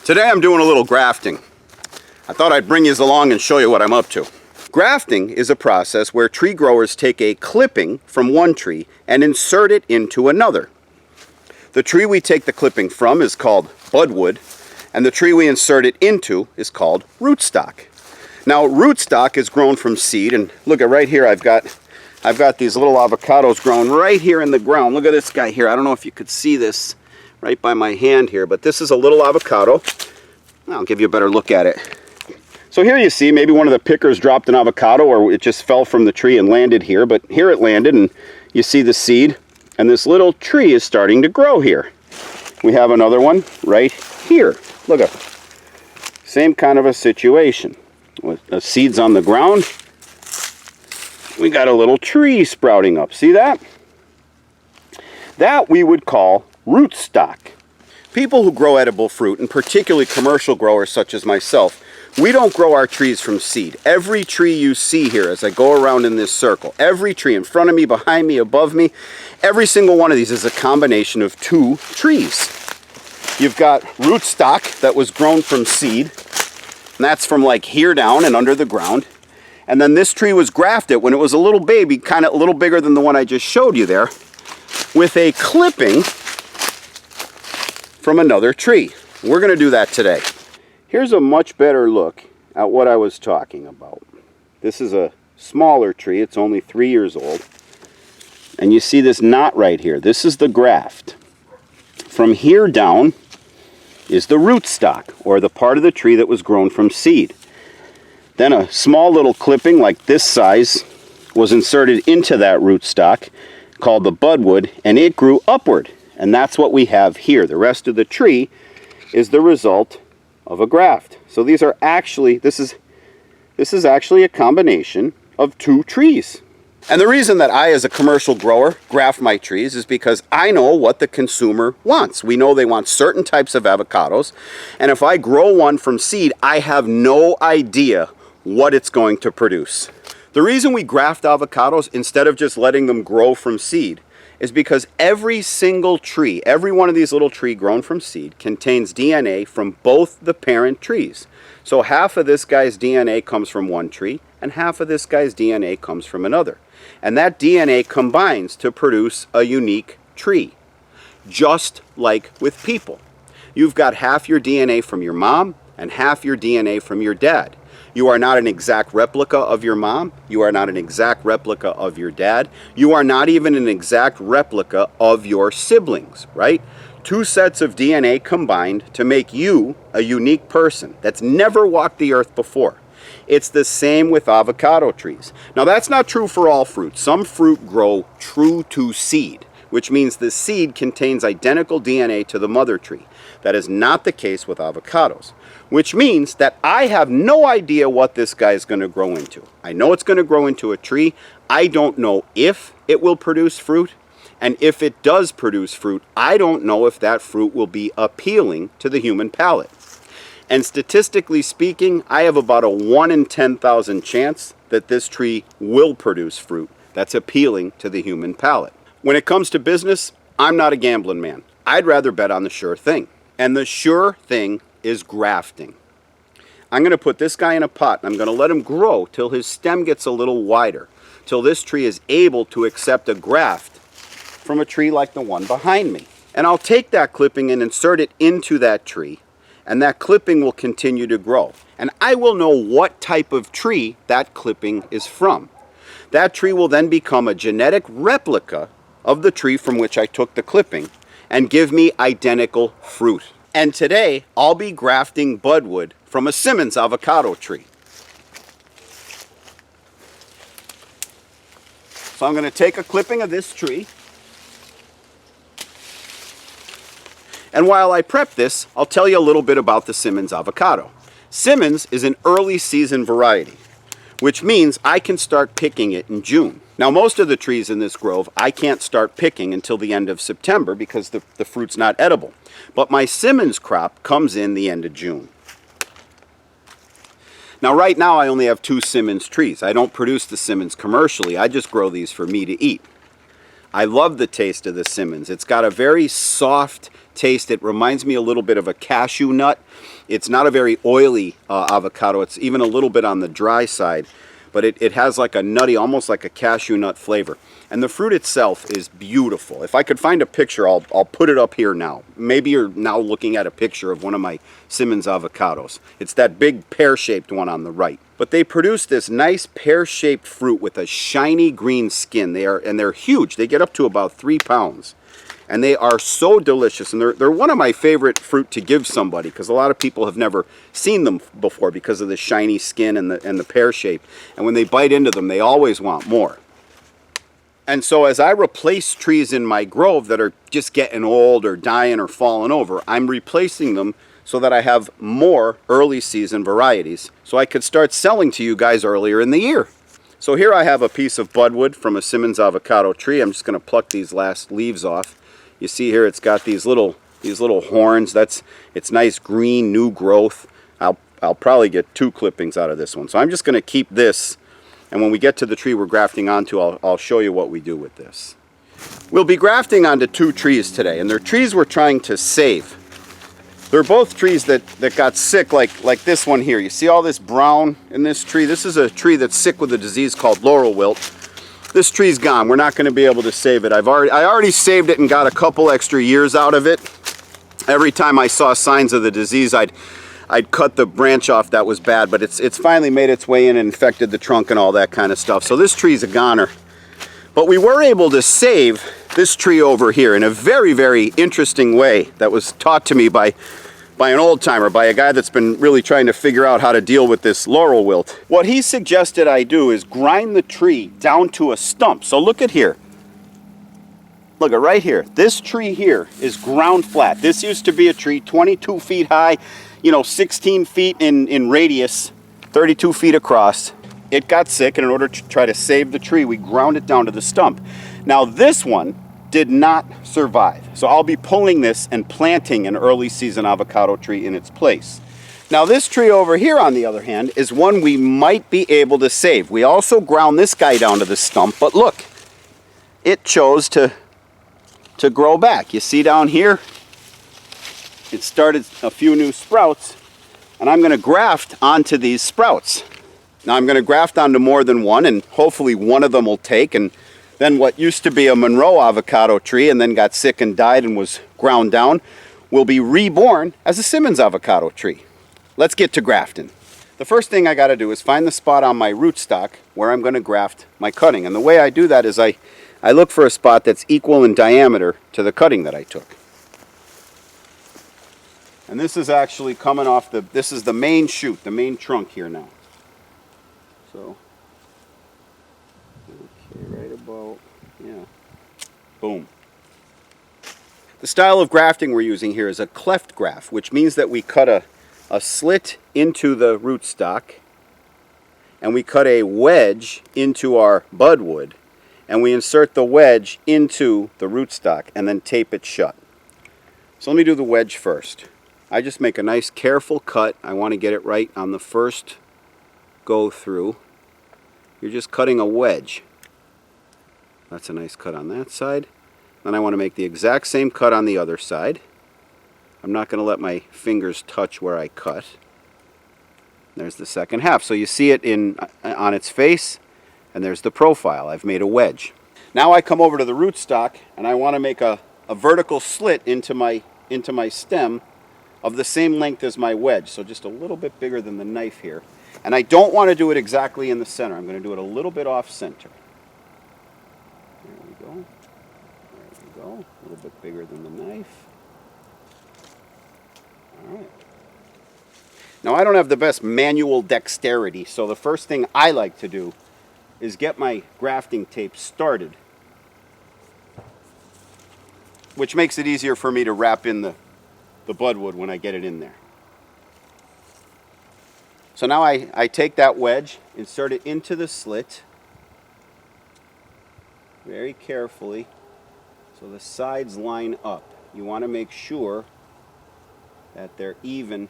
Today I'm doing a little grafting. I thought I'd bring you along and show you what I'm up to. Grafting is a process where tree growers take a clipping from one tree and insert it into another. The tree we take the clipping from is called budwood, and the tree we insert it into is called rootstock. Now rootstock is grown from seed, and look at right here I've got these little avocados grown right here in the ground. Look at this guy here. I don't know if you could see this right by my hand here, but this is a little avocado. I'll give you a better look at it. So here you see maybe one of the pickers dropped an avocado, or it just fell from the tree and landed here, but here it landed, and you see the seed, and this little tree is starting to grow here. We have another one right here. Look at it. Same kind of a situation. With the seeds on the ground, we got a little tree sprouting up. See that? That we would call rootstock. People who grow edible fruit, and particularly commercial growers such as myself, we don't grow our trees from seed. Every tree you see here as I go around in this circle, every tree in front of me, behind me, above me, every single one of these is a combination of two trees. You've got rootstock that was grown from seed, and that's from like here down and under the ground. And then this tree was grafted when it was a little baby, kind of a little bigger than the one I just showed you there, with a clipping from another tree. We're going to do that today. Here's a much better look at what I was talking about. This is a smaller tree. It's only 3 years old. And you see this knot right here. This is the graft. From here down is the rootstock, or the part of the tree that was grown from seed. Then a small little clipping like this size was inserted into that rootstock called the budwood, and it grew upward. And that's what we have here. The rest of the tree is the result of a graft. So these are actually, this is actually a combination of two trees. And the reason that I, as a commercial grower, graft my trees is because I know what the consumer wants. We know they want certain types of avocados, and if I grow one from seed, I have no idea what it's going to produce. The reason we graft avocados instead of just letting them grow from seed is because every single tree, every one of these little trees grown from seed, contains DNA from both the parent trees. So half of this guy's DNA comes from one tree, and half of this guy's DNA comes from another. And that DNA combines to produce a unique tree. Just like with people. You've got half your DNA from your mom and half your DNA from your dad. You are not an exact replica of your mom. You are not an exact replica of your dad. You are not even an exact replica of your siblings, right? Two sets of DNA combined to make you a unique person that's never walked the earth before. It's the same with avocado trees. Now that's not true for all fruit. Some fruit grow true to seed, which means the seed contains identical DNA to the mother tree. That is not the case with avocados, which means that I have no idea what this guy is going to grow into. I know it's going to grow into a tree. I don't know if it will produce fruit, and if it does produce fruit, I don't know if that fruit will be appealing to the human palate. And statistically speaking, I have about a 1 in 10,000 chance that this tree will produce fruit that's appealing to the human palate. When it comes to business, I'm not a gambling man. I'd rather bet on the sure thing. And the sure thing is grafting. I'm going to put this guy in a pot, and I'm going to let him grow till his stem gets a little wider, till this tree is able to accept a graft from a tree like the one behind me. And I'll take that clipping and insert it into that tree, and that clipping will continue to grow. And I will know what type of tree that clipping is from. That tree will then become a genetic replica of the tree from which I took the clipping and give me identical fruit. And today, I'll be grafting budwood from a Simmons avocado tree. So I'm going to take a clipping of this tree. And while I prep this, I'll tell you a little bit about the Simmons avocado. Simmons is an early season variety, which means I can start picking it in June. Now most of the trees in this grove I can't start picking until the end of September because the fruit's not edible. But my Simmons crop comes in the end of June. Now right now I only have 2 Simmons trees. I don't produce the Simmons commercially, I just grow these for me to eat. I love the taste of the Simmons. It's got a very soft taste. It reminds me a little bit of a cashew nut. It's not a very oily avocado. It's even a little bit on the dry side, but it has like a nutty, almost like a cashew nut flavor. And the fruit itself is beautiful. If I could find a picture, I'll put it up here now. Maybe you're now looking at a picture of one of my Simmons avocados. It's that big pear-shaped one on the right. But they produce this nice pear-shaped fruit with a shiny green skin. They're huge. They get up to about 3 pounds. And they are so delicious. And they're one of my favorite fruit to give somebody, because a lot of people have never seen them before because of the shiny skin and the pear shape. And when they bite into them, they always want more. And so as I replace trees in my grove that are just getting old or dying or falling over, I'm replacing them so that I have more early season varieties, so I could start selling to you guys earlier in the year. So here I have a piece of budwood from a Simmons avocado tree. I'm just going to pluck these last leaves off. You see here it's got these little horns. It's nice green new growth. I'll probably get 2 clippings out of this one. So I'm just going to keep this, and when we get to the tree we're grafting onto, I'll show you what we do with this. We'll be grafting onto 2 trees today, and they're trees we're trying to save. They're both trees that got sick, like this one here. You see all this brown in this tree? This is a tree that's sick with a disease called laurel wilt. This tree's gone. We're not going to be able to save it. I already saved it and got a couple extra years out of it. Every time I saw signs of the disease, I'd cut the branch off that was bad, but it's finally made its way in and infected the trunk and all that kind of stuff. So this tree's a goner. But we were able to save this tree over here in a very, very interesting way that was taught to me by an old timer, by a guy that's been really trying to figure out how to deal with this laurel wilt. What he suggested I do is grind the tree down to a stump. So look at here. Look at right here. This tree here is ground flat. This used to be a tree 22 feet high, 16 feet in radius, 32 feet across. It got sick, and in order to try to save the tree, we ground it down to the stump. Now this one did not survive. So I'll be pulling this and planting an early season avocado tree in its place. Now this tree over here, on the other hand, is one we might be able to save. We also ground this guy down to the stump, but look, it chose to grow back. You see down here, it started a few new sprouts, and I'm going to graft onto these sprouts. Now I'm going to graft onto more than one, and hopefully one of them will take, and then what used to be a Monroe avocado tree and then got sick and died and was ground down will be reborn as a Simmons avocado tree. Let's get to grafting. The first thing I got to do is find the spot on my rootstock where I'm going to graft my cutting. And the way I do that is I look for a spot that's equal in diameter to the cutting that I took. And this is actually coming off this is the main shoot, the main trunk here now. So, okay, right about, yeah, boom. The style of grafting we're using here is a cleft graft, which means that we cut a slit into the rootstock, and we cut a wedge into our budwood, and we insert the wedge into the rootstock and then tape it shut. So let me do the wedge first. I just make a nice careful cut. I want to get it right on the first go through. You're just cutting a wedge. That's a nice cut on that side. Then I want to make the exact same cut on the other side. I'm not going to let my fingers touch where I cut. There's the second half. So you see it on its face, and there's the profile. I've made a wedge. Now I come over to the rootstock, and I want to make a vertical slit into my stem of the same length as my wedge, so just a little bit bigger than the knife here. And I don't want to do it exactly in the center. I'm going to do it a little bit off center. There we go. There we go. A little bit bigger than the knife. All right. Now I don't have the best manual dexterity, so the first thing I like to do is get my grafting tape started, which makes it easier for me to wrap in the budwood when I get it in there. So now I take that wedge, insert it into the slit very carefully so the sides line up. You want to make sure that they're even.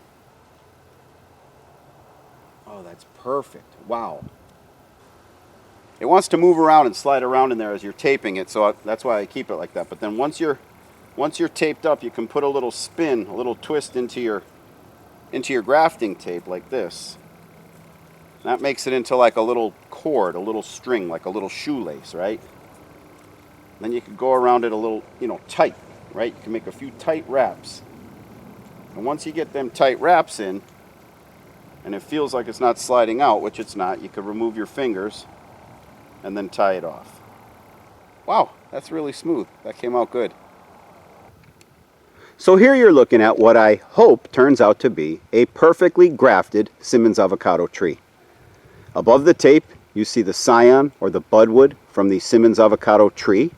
Oh, that's perfect. Wow. it wants to move around and slide around in there as you're taping it, so that's why I keep it like that. But then once you're taped up, you can put a little spin, a little twist into your grafting tape like this. That makes it into like a little cord, a little string, like a little shoelace, right? Then you can go around it a little, tight, right? You can make a few tight wraps. And once you get them tight wraps in, and it feels like it's not sliding out, which it's not, you can remove your fingers and then tie it off. Wow, that's really smooth. That came out good. So here you're looking at what I hope turns out to be a perfectly grafted Simmons avocado tree. Above the tape, you see the scion or the budwood from the Simmons avocado tree.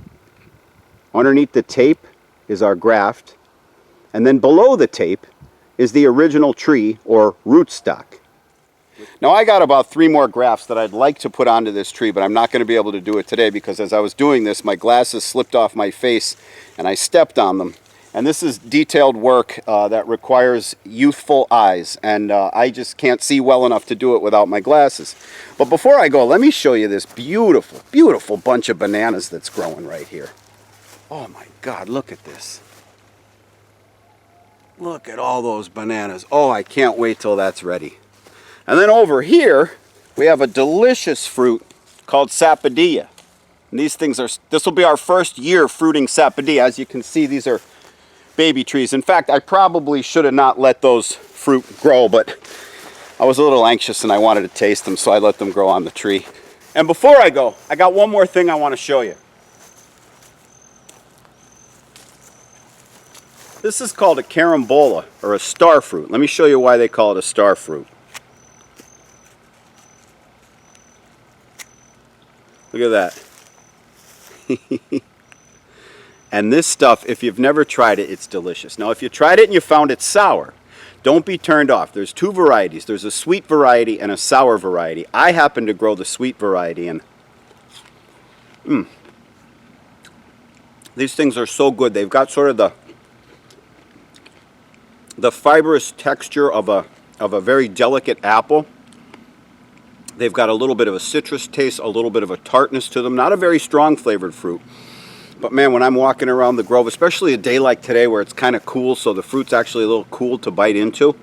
Underneath the tape is our graft. And then below the tape is the original tree or rootstock. Now I got about 3 more grafts that I'd like to put onto this tree, but I'm not going to be able to do it today because as I was doing this, my glasses slipped off my face and I stepped on them. And this is detailed work that requires youthful eyes, and I just can't see well enough to do it without my glasses. But before I go, let me show you this beautiful, beautiful bunch of bananas that's growing right here. Oh my God, look at this. Look at all those bananas. Oh, I can't wait till that's ready. And then over here, we have a delicious fruit called sapodilla. And these things this will be our first year fruiting sapodilla. As you can see, these are baby trees. In fact, I probably should have not let those fruit grow, but I was a little anxious and I wanted to taste them, so I let them grow on the tree. And before I go, I got one more thing I want to show you. This is called a carambola, or a star fruit. Let me show you why they call it a star fruit. Look at that. And this stuff, if you've never tried it, it's delicious. Now, if you tried it and you found it sour, don't be turned off. There's 2 varieties. There's a sweet variety and a sour variety. I happen to grow the sweet variety, and these things are so good. They've got sort of the fibrous texture of a very delicate apple. They've got a little bit of a citrus taste, a little bit of a tartness to them. Not a very strong flavored fruit. But man, when I'm walking around the grove, especially a day like today where it's kind of cool, so the fruit's actually a little cool to bite into.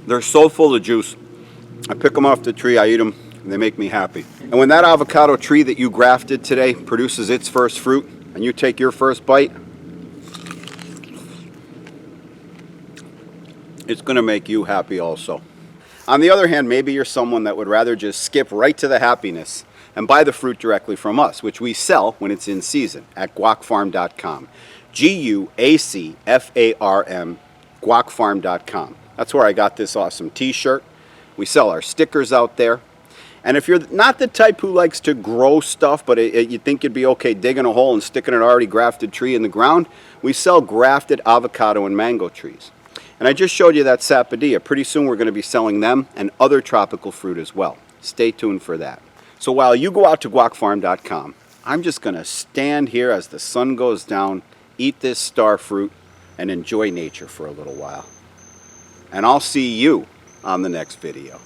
They're so full of juice. I pick them off the tree, I eat them, and they make me happy. And when that avocado tree that you grafted today produces its first fruit, and you take your first bite, it's going to make you happy also. On the other hand, maybe you're someone that would rather just skip right to the happiness and buy the fruit directly from us, which we sell when it's in season at guacfarm.com. Guacfarm, guacfarm.com. That's where I got this awesome t-shirt. We sell our stickers out there. And if you're not the type who likes to grow stuff, but you think you'd be okay digging a hole and sticking an already grafted tree in the ground, we sell grafted avocado and mango trees. And I just showed you that sapodilla. Pretty soon we're going to be selling them and other tropical fruit as well. Stay tuned for that. So while you go out to guacfarm.com, I'm just going to stand here as the sun goes down, eat this star fruit, and enjoy nature for a little while. And I'll see you on the next video.